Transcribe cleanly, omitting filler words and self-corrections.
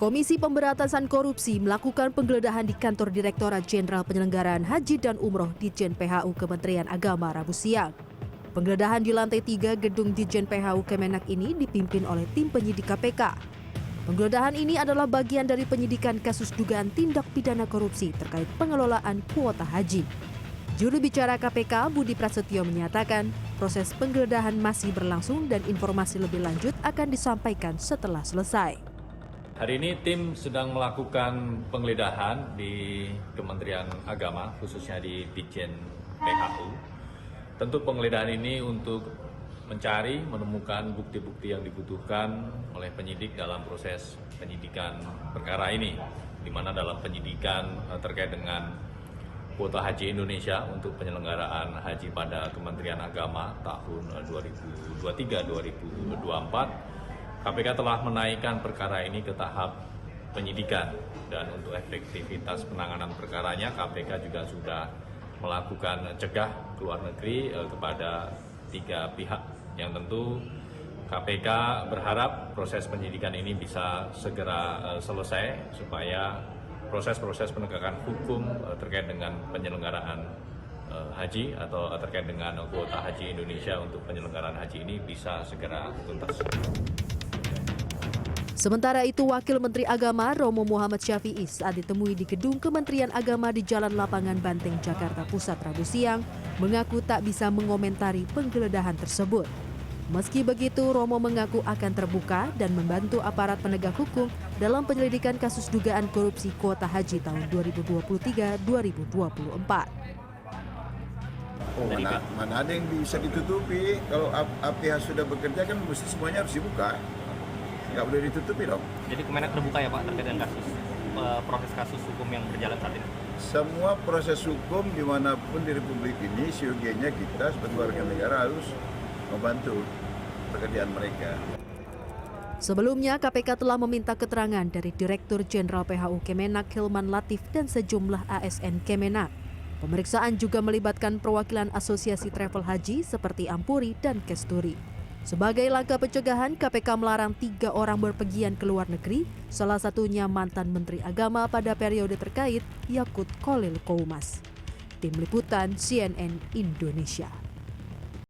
Komisi Pemberantasan Korupsi melakukan penggeledahan di kantor Direktorat Jenderal Penyelenggaraan Haji dan Umroh Ditjen PHU Kementerian Agama Rabu siang. Penggeledahan di lantai 3 gedung Ditjen PHU Kemenak ini dipimpin oleh tim penyidik KPK. Penggeledahan ini adalah bagian dari penyidikan kasus dugaan tindak pidana korupsi terkait pengelolaan kuota haji. Juru bicara KPK Budi Prasetyo menyatakan proses penggeledahan masih berlangsung dan informasi lebih lanjut akan disampaikan setelah selesai. Hari ini tim sedang melakukan penggeledahan di Kementerian Agama, khususnya di Ditjen PHU. Tentu penggeledahan ini untuk menemukan bukti-bukti yang dibutuhkan oleh penyidik dalam proses penyidikan perkara ini, di mana dalam penyidikan terkait dengan kuota haji Indonesia untuk penyelenggaraan haji pada Kementerian Agama tahun 2023-2024, KPK telah menaikkan perkara ini ke tahap penyidikan, dan untuk efektivitas penanganan perkaranya KPK juga sudah melakukan cegah ke luar negeri kepada 3 pihak yang tentu KPK berharap proses penyidikan ini bisa segera selesai supaya proses-proses penegakan hukum terkait dengan penyelenggaraan haji atau terkait dengan kuota haji Indonesia untuk penyelenggaraan haji ini bisa segera tuntas. Sementara itu, Wakil Menteri Agama Romo Muhammad Syafi'i saat ditemui di gedung Kementerian Agama di Jalan Lapangan Banteng, Jakarta Pusat Rabu siang, mengaku tak bisa mengomentari penggeledahan tersebut. Meski begitu, Romo mengaku akan terbuka dan membantu aparat penegak hukum dalam penyelidikan kasus dugaan korupsi kuota haji tahun 2023-2024. Mana ada yang bisa ditutupi? Kalau APH sudah bekerja kan mesti semuanya harus dibuka. Nggak boleh ditutupi dong. Jadi Kemenak terbuka ya Pak terkait dengan proses kasus hukum yang berjalan saat ini? Semua proses hukum dimanapun di Republik ini, siogianya kita sebagai warga negara harus membantu pekerjaan mereka. Sebelumnya, KPK telah meminta keterangan dari Direktur Jenderal PHU Kemenak Hilman Latif dan sejumlah ASN Kemenak. Pemeriksaan juga melibatkan perwakilan Asosiasi Travel Haji seperti Ampuri dan Kesturi. Sebagai langkah pencegahan, KPK melarang 3 orang berpergian ke luar negeri, salah satunya mantan Menteri Agama pada periode terkait, Yakut Khalil Qoumas. Tim Liputan CNN Indonesia.